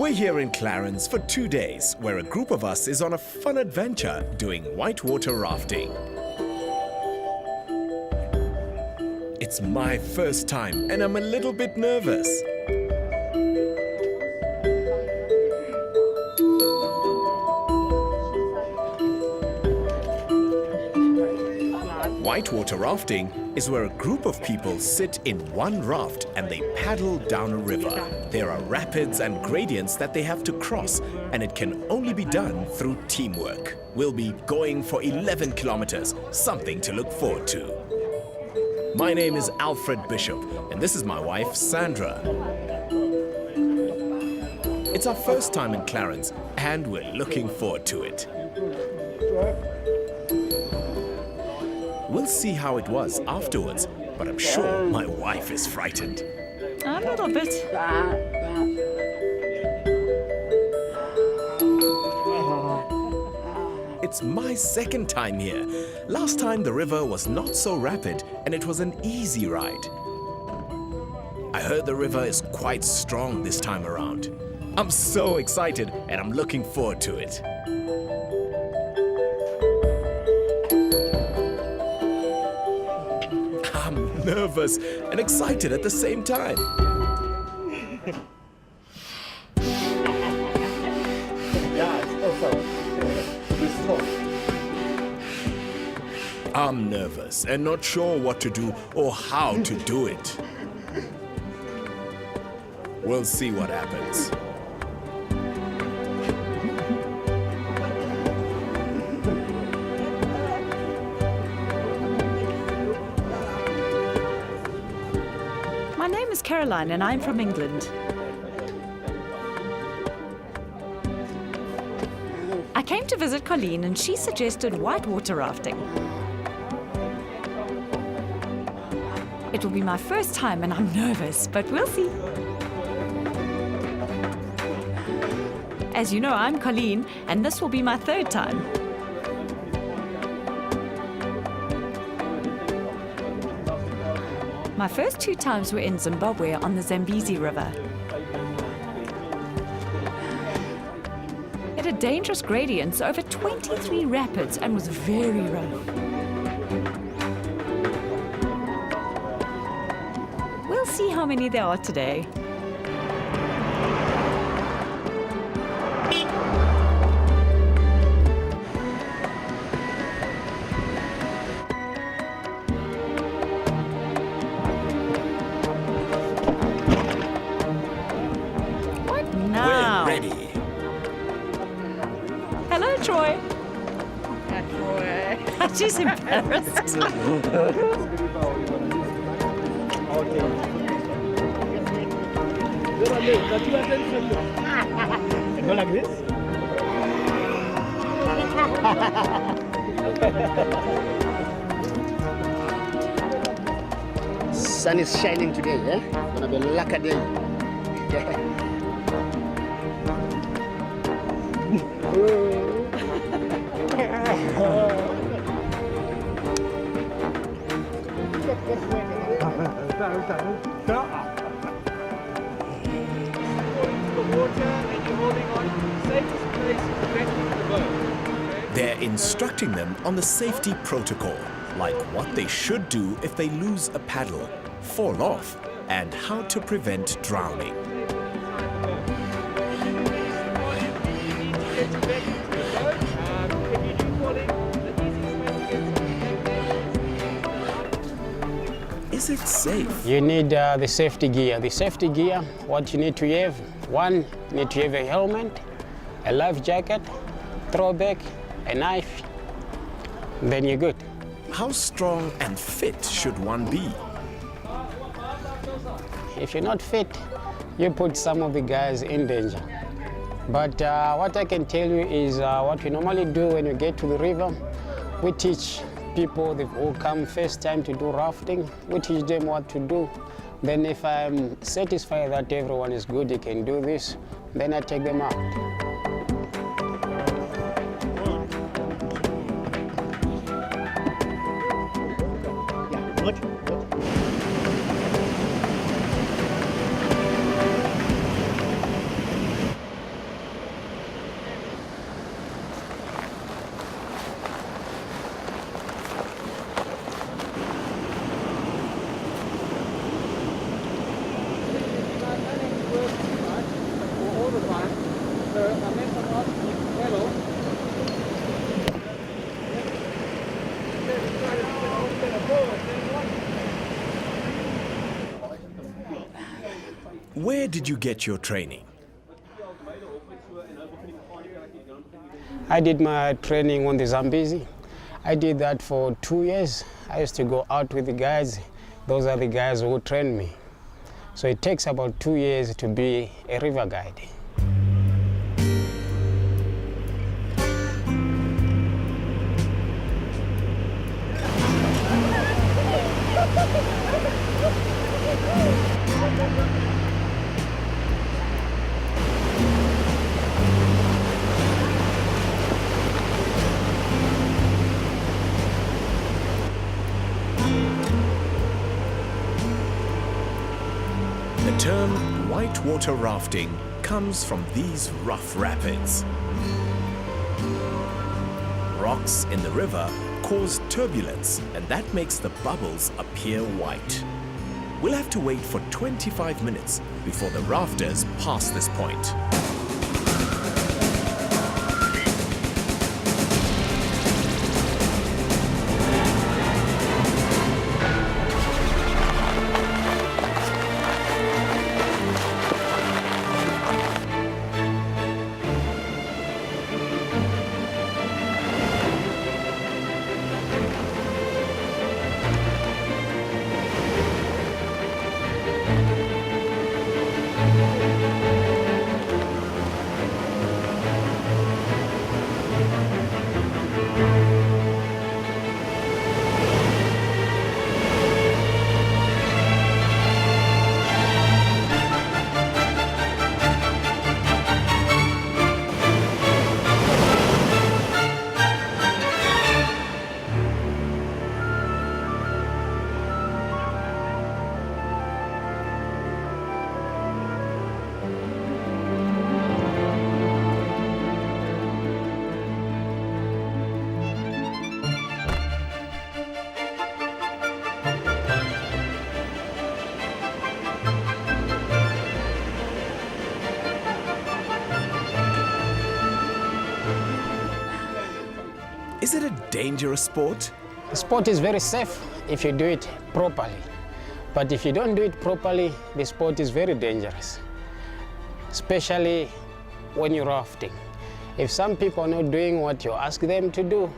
We're here in Clarens for 2 days, where a group of us is on a fun adventure doing whitewater rafting. It's my first time and I'm a little bit nervous. Whitewater rafting is where a group of people sit in one raft and they paddle down a river. There are rapids and gradients that they have to cross, and it can only be done through teamwork. We'll be going for 11 kilometers, something to look forward to. My name is Alfred Bishop, and this is my wife, Sandra. It's our first time in Clarens, and we're looking forward to it. We'll see how it was afterwards, but I'm sure my wife is frightened. A little bit. It's my second time here. Last time the river was not so rapid and it was an easy ride. I heard the river is quite strong this time around. I'm so excited and I'm looking forward to it. I'm nervous and excited at the same time. I'm nervous and not sure what to do or how to do it. We'll see what happens. My name is Caroline and I'm from England. I came to visit Colleen and she suggested whitewater rafting. It will be my first time and I'm nervous, but we'll see. As you know, I'm Colleen and this will be my third time. My first 2 times were in Zimbabwe on the Zambezi River. It had dangerous gradients, over 23 rapids, and was very rough. We'll see how many there are today. Now. We're ready. Hello, Troy. Hi, Troy. She's embarrassed. Go like this? Sun is shining today, eh? It's gonna be a lucky day. They're instructing them on the safety protocol, like what they should do if they lose a paddle, fall off, and how to prevent drowning. Is it safe? You need the safety gear. The safety gear, what you need to have, one, you need to have a helmet, a life jacket, throwback, a knife, then you're good. How strong and fit should one be? If you're not fit, you put some of the guys in danger. But what I can tell you is what we normally do when we get to the river, we teach people who come first time to do rafting, we teach them what to do. Then if I'm satisfied that everyone is good, they can do this, then I take them out. Where did you get your training? I did my training on the Zambezi. I did that for 2 years. I used to go out with the guys. Those are the guys who trained me. So it takes about 2 years to be a river guide. The term whitewater rafting comes from these rough rapids. Rocks in the river cause turbulence, and that makes the bubbles appear white. We'll have to wait for 25 minutes before the rafters pass this point. Is it a dangerous sport? The sport is very safe if you do it properly. But if you don't do it properly, the sport is very dangerous, especially when you're rafting. If some people are not doing what you ask them to do,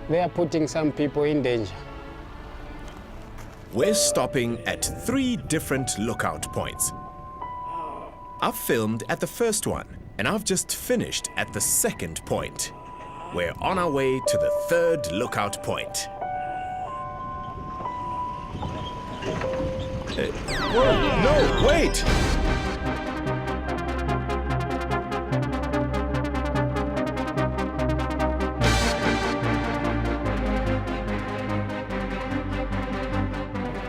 they are putting some people in danger. We're stopping at 3 different lookout points. I've filmed at the first one, and I've just finished at the second point. We're on our way to the 3rd lookout point. Whoa, no, wait!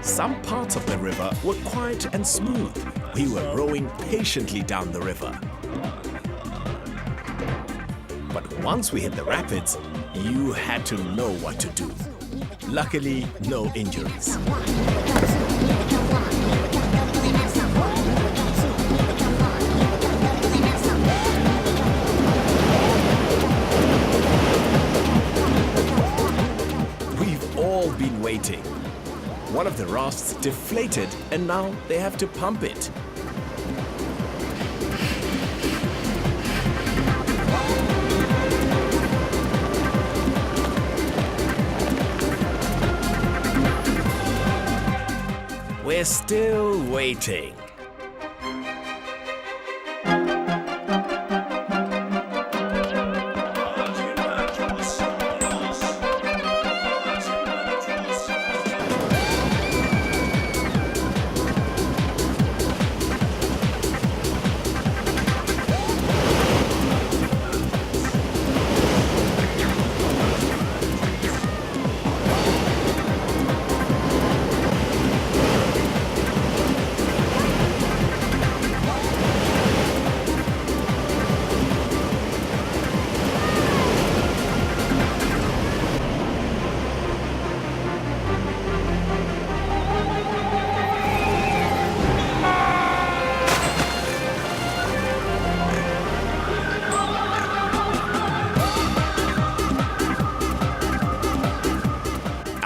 Some parts of the river were quiet and smooth. We were rowing patiently down the river. But once we hit the rapids, you had to know what to do. Luckily, no injuries. We've all been waiting. One of the rafts deflated, and now they have to pump it. We're still waiting.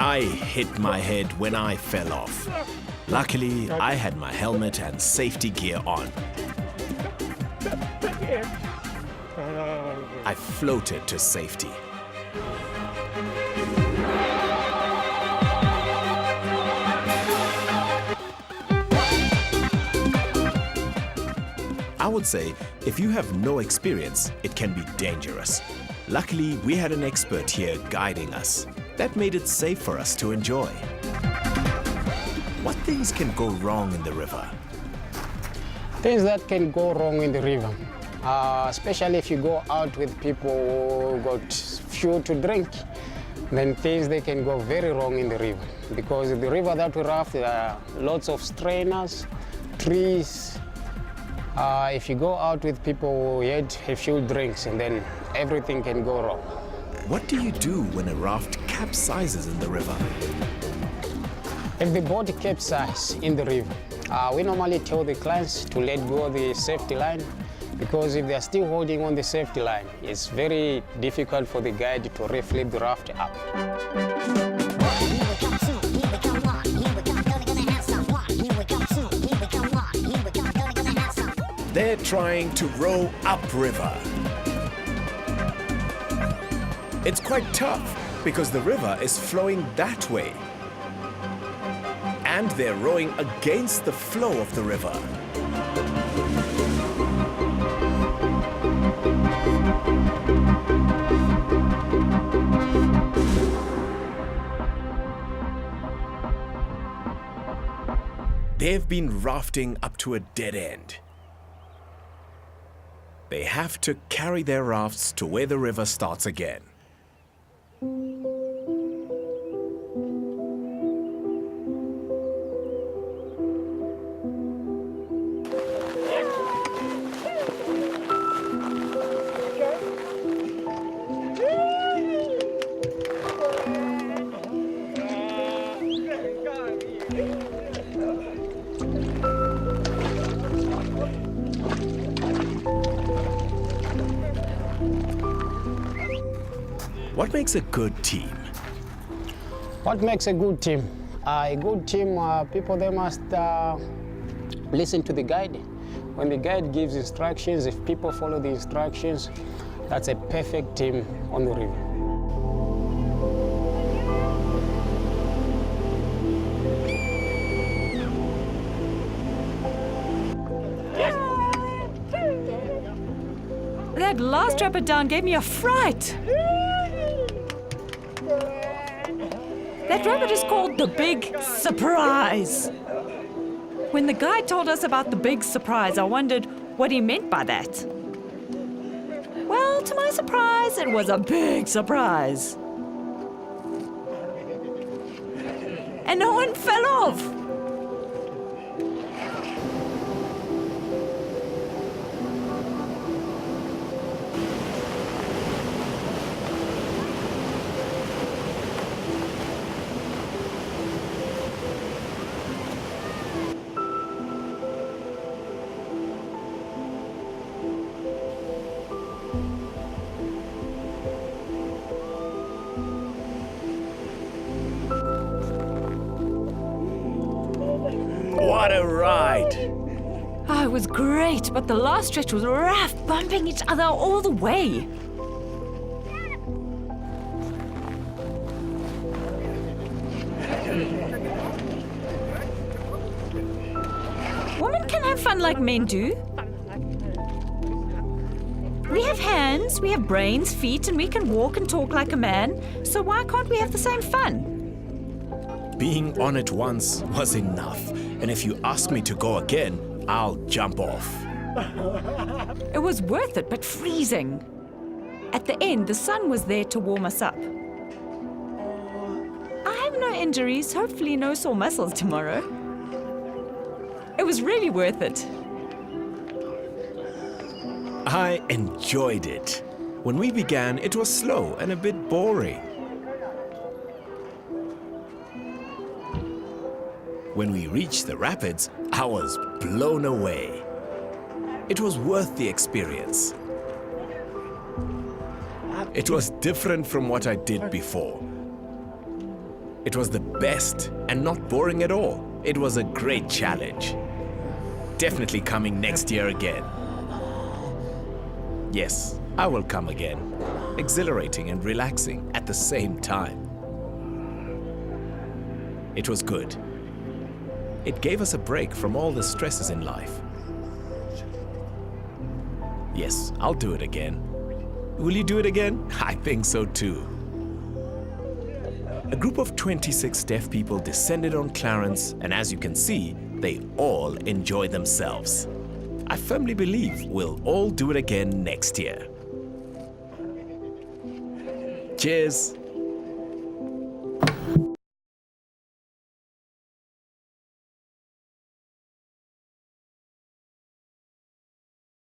I hit my head when I fell off. Luckily, I had my helmet and safety gear on. I floated to safety. I would say, if you have no experience, it can be dangerous. Luckily, we had an expert here guiding us. That made it safe for us to enjoy. What things can go wrong in the river? Things that can go wrong in the river, especially if you go out with people who got fuel to drink, then things they can go very wrong in the river. Because the river that we raft, there are lots of strainers, trees. If you go out with people who had a few drinks, and then everything can go wrong. What do you do when a raft capsizes in the river? If the boat capsizes in the river, we normally tell the clients to let go of the safety line, because if they're still holding on the safety line, it's very difficult for the guide to reflip the raft up. They're trying to row upriver. It's quite tough because the river is flowing that way. And they're rowing against the flow of the river. They've been rafting up to a dead end. They have to carry their rafts to where the river starts again. What makes a good team? What makes a good team? A good team, people, they must listen to the guide. When the guide gives instructions, if people follow the instructions, that's a perfect team on the river. That last rapid down gave me a fright. That rapid is called the Big Surprise. When the guide told us about the big surprise, I wondered what he meant by that. Well, to my surprise, it was a big surprise. And no one fell off. What a ride! Oh, it was great, but the last stretch was rough, bumping each other all the way. Women can have fun like men do. We have hands, we have brains, feet, and we can walk and talk like a man, so why can't we have the same fun? Being on it once was enough, and if you ask me to go again, I'll jump off. It was worth it, but freezing. At the end, the sun was there to warm us up. I have no injuries, hopefully no sore muscles tomorrow. It was really worth it. I enjoyed it. When we began, it was slow and a bit boring. When we reached the rapids, I was blown away. It was worth the experience. It was different from what I did before. It was the best and not boring at all. It was a great challenge. Definitely coming next year again. Yes, I will come again. Exhilarating and relaxing at the same time. It was good. It gave us a break from all the stresses in life. Yes, I'll do it again. Will you do it again? I think so too. A group of 26 deaf people descended on Clarens, and as you can see, they all enjoy themselves. I firmly believe we'll all do it again next year. Cheers!